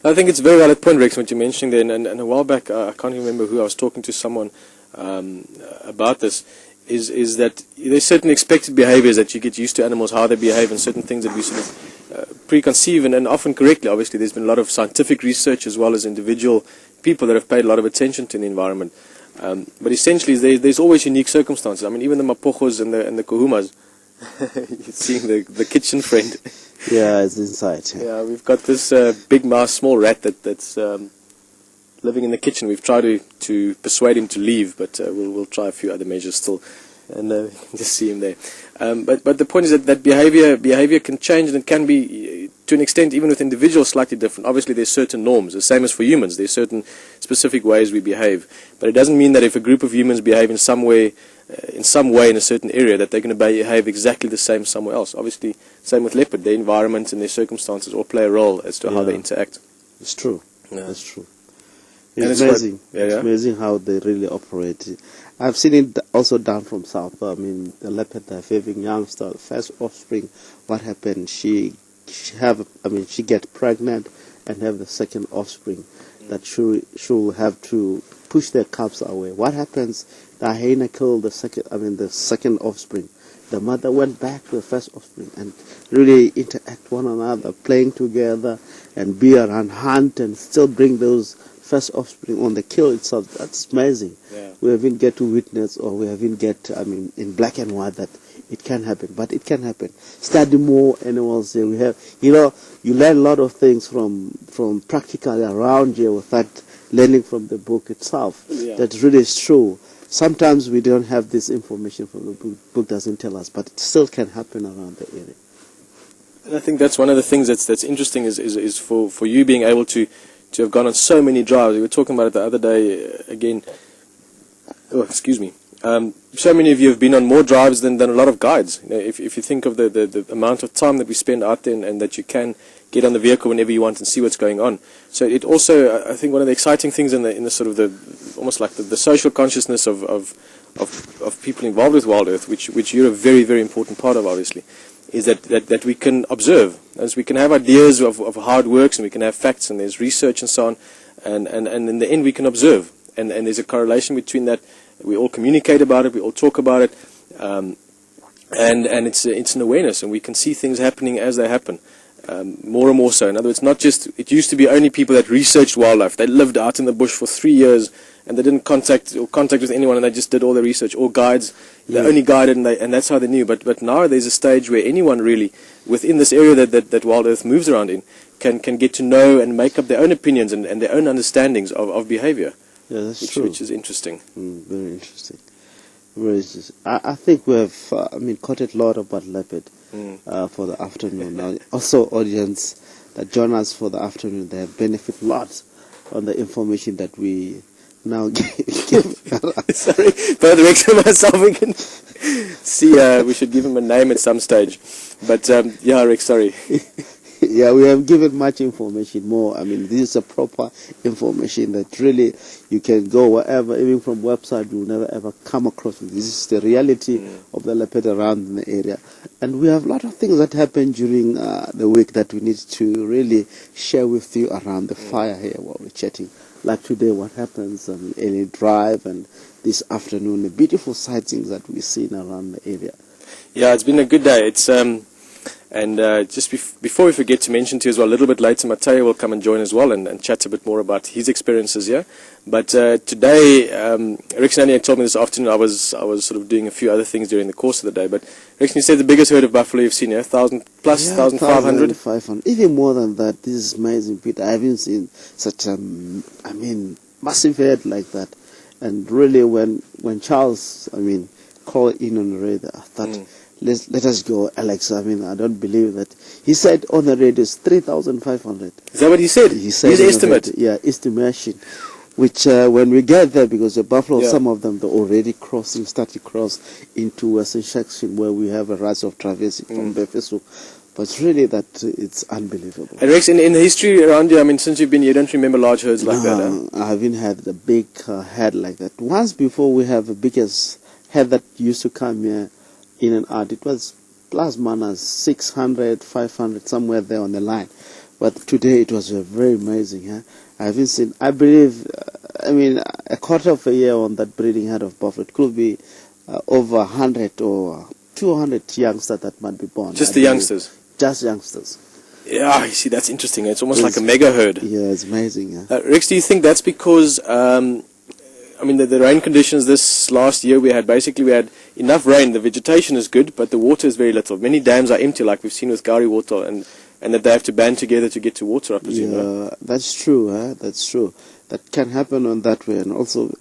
I think it's a very valid point, Rex, what you're mentioning there. And a while back, I can't remember who, I was talking to someone about this, is that there's certain expected behaviors that you get used to animals, how they behave, and certain things that we sort of preconceive, and often correctly. Obviously, there's been a lot of scientific research as well as individual people that have paid a lot of attention to the environment. But essentially, there's always unique circumstances. I mean, even the mapojos and the kuhumas, you're seeing the kitchen friend. Yeah, it's inside. Yeah, we've got this big mouse, small rat that's living in the kitchen. We've tried to persuade him to leave, but we'll try a few other measures still, and just see him there. But the point is that behavior can change, and it can be, to an extent, even with individuals, slightly different. Obviously, there's certain norms, the same as for humans. There's certain specific ways we behave, but it doesn't mean that if a group of humans behave in some way in a certain area, that they're going to behave exactly the same somewhere else. Obviously, same with leopard. Their environment and their circumstances all play a role as to how they interact. It's true. Yeah. That's true. It's amazing. It's amazing how they really operate. I've seen it also down from south. I mean, the leopard, they're having youngster, first offspring. What happened? She get pregnant and have the second offspring. That she'll have to push their cubs away. What happens? The hyena killed the second offspring. The mother went back to the first offspring and really interact one another, playing together and be around, hunt, and still bring those first offspring on the kill itself. That's amazing. Yeah. We haven't get to witness, or we haven't get, in black and white, that it can happen, but it can happen. Study more animals here. We have, you learn a lot of things from practically around here without learning from the book itself. Yeah. That really is true. Sometimes we don't have this information from the book. Book doesn't tell us, but it still can happen around the area. And I think that's one of the things that's interesting is for you being able to have gone on so many drives. We were talking about it the other day again. Oh, excuse me. So many of you have been on more drives than a lot of guides. If you think of the amount of time that we spend out there, and that you can get on the vehicle whenever you want and see what's going on. So it also, I think, one of the exciting things in the sort of almost like the social consciousness of people involved with WildEarth, which you're a very, very important part of, obviously, is that we can observe, as we can have ideas of how it works, and we can have facts, and there's research and so on, and in the end we can observe, and there's a correlation between that. We all communicate about it, we all talk about it, and it's an awareness, and we can see things happening as they happen, more and more so. In other words, not just, it used to be only people that researched wildlife. They lived out in the bush for 3 years, and they didn't contact with anyone, and they just did all their research, or guides. They only guided, and that's how they knew. But now there's a stage where anyone really, within this area that WildEarth moves around in, can get to know and make up their own opinions and their own understandings of behavior. Yeah, that's true. Which is interesting. Very interesting. Very interesting. I think we have, quoted a lot about leopard for the afternoon. Now, also, audience that join us for the afternoon, they have benefit lots on the information that we now give. Sorry, both Rex and myself, we can see, we should give him a name at some stage. But, yeah, Rex, sorry. Yeah, we have given much information more. This is a proper information that really you can go wherever, even from website, you will never ever come across it. This is the reality of the leopard around in the area. And we have a lot of things that happen during the week that we need to really share with you around the fire here while we're chatting. Like today, what happens on any drive, and this afternoon, the beautiful sightings that we've seen around the area. Yeah, it's been a good day. It's And just before we forget to mention to you as well, a little bit later, Mateo will come and join as well and chat a bit more about his experiences here. But today, Rex and Annie told me this afternoon, I was sort of doing a few other things during the course of the day. But Rex, you said the biggest herd of buffalo you've seen here, 1,000 plus, 1,500? 1,500, even more than that. This is amazing, Peter. I haven't seen such a, massive herd like that. And really, when Charles, called in on the radio, I thought, let us go, Alex. I don't believe that. He said on the radio it's 3,500. Is that what he said? He said his estimate? Yeah, estimation. Which when we get there, because the buffalo, some of them, they're already started cross into Western section where we have a rise of traversing from Befeso. But really, that it's unbelievable. And Rex, in the history around you, since you've been here, you don't remember large herds like that? I haven't had the big herd like that. Once before, we have the biggest herd that used to come here in and out. It was plus minus 600, 500, somewhere there on the line. But today it was very amazing. Huh? I haven't seen, I believe, a quarter of a year on that breeding herd of buffalo. It could be over 100 or 200 youngsters that might be born. Just the youngsters? Just youngsters. Yeah, you see, that's interesting. It's almost like a mega herd. Yeah, it's amazing. Yeah. Rex, do you think that's because, the rain conditions this last year we had enough rain, the vegetation is good, but the water is very little. Many dams are empty, like we've seen with Gowrie water, and that they have to band together to get to water, I presume. Yeah, that's true. Huh? That's true. That can happen on that way. And also,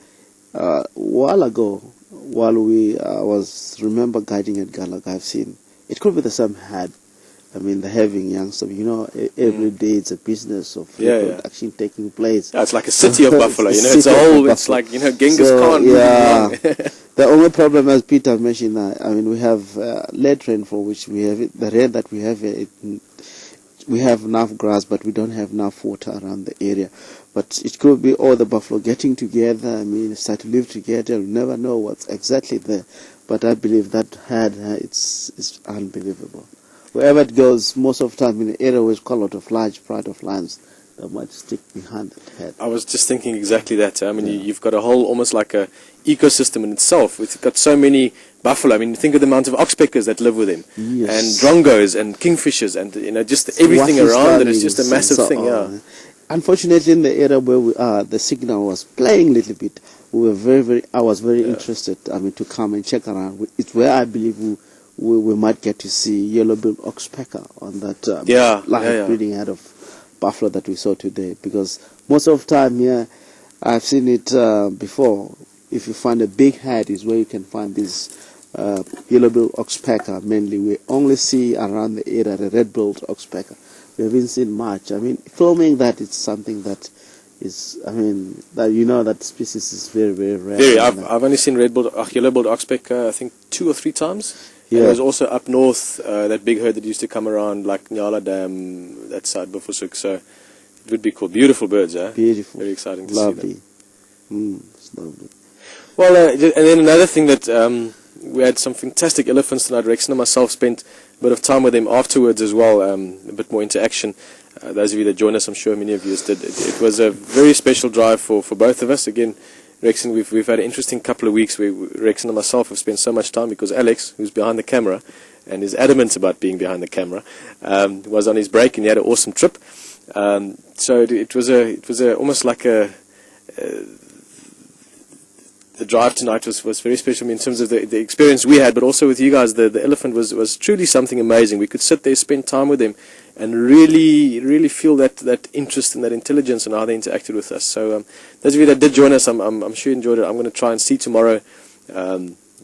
a while ago, while we was guiding at Gallagher, I've seen it could be the same herd. The having youngsters, every day it's a business of action taking place. Yeah, it's like a city of buffalo, it's like, Genghis Khan. Yeah. The only problem, as Peter mentioned, we have late rainfall, which we have, the rain that we have, we have enough grass, but we don't have enough water around the area. But it could be all the buffalo getting together, start to live together. We'll never know what's exactly there. But I believe that herd, it's unbelievable. Wherever it goes, most of the time in the area where it's got a lot of large pride of lands, they might stick behind that head. I was just thinking exactly that. You've got a whole, almost like a ecosystem in itself. We've got so many buffalo. Think of the amount of oxpeckers that live with them, yes, and drongos and kingfishers, and just everything around it is just a massive thing. Yeah. Unfortunately, in the area where we are, the signal was playing a little bit. We were I was very interested. To come and check around. It's where I believe we might get to see yellow-billed oxpecker on that breeding herd of buffalo that we saw today. Because most of the time, I've seen it before. If you find a big herd, is where you can find this yellow-billed oxpecker. Mainly, we only see around the area the red-billed oxpecker. We haven't seen much. Filming that, it's something that is, that species is very, very rare. I've only seen yellow-billed oxpecker, I think 2 or 3 times. Yeah. And there was also up north, that big herd that used to come around, like Nyala Dam, that side, Bufosuk. So it would be cool. Beautiful birds, eh? Beautiful. Very exciting to lovely. see them. It's lovely. Well, and then another thing that we had some fantastic elephants tonight. Rex and myself spent a bit of time with them afterwards as well, a bit more interaction. Those of you that joined us, I'm sure many of you did. It was a very special drive for both of us. Again, Rex and we've had an interesting couple of weeks where Rex and myself have spent so much time because Alex, who's behind the camera and is adamant about being behind the camera, was on his break and he had an awesome trip. So it was almost like the drive tonight was very special in terms of the experience we had, but also with you guys. The elephant was truly something amazing. We could sit there, spend time with them, and really feel that interest and that intelligence and how they interacted with us. So those of you that did join us, I'm sure you enjoyed it. I'm going to try and see tomorrow,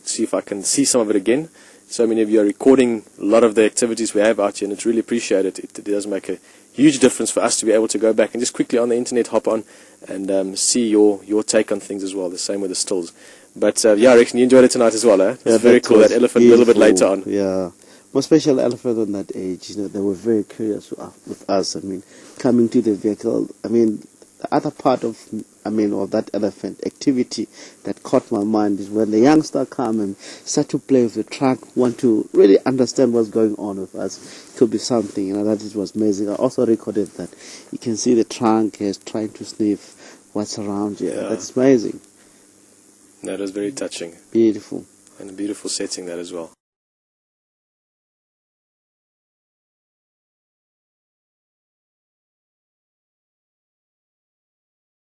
see if I can see some of it again. So many of you are recording a lot of the activities we have out here, and it's really appreciated. It does make a huge difference for us to be able to go back and just quickly on the internet hop on and see your take on things as well. The same with the stills. But I reckon you enjoyed it tonight as well, eh? It was very cool. That elephant beautiful. A little bit later on. Yeah. More special elephant on that age. They were very curious with us. Coming to the vehicle. The other part of that elephant activity that caught my mind is when the youngster come and start to play with the trunk, want to really understand what's going on with us. It could be something, that it was amazing. I also recorded that. You can see the trunk is trying to sniff what's around you. Yeah. That's amazing. That was very touching. Beautiful. And a beautiful setting that as well.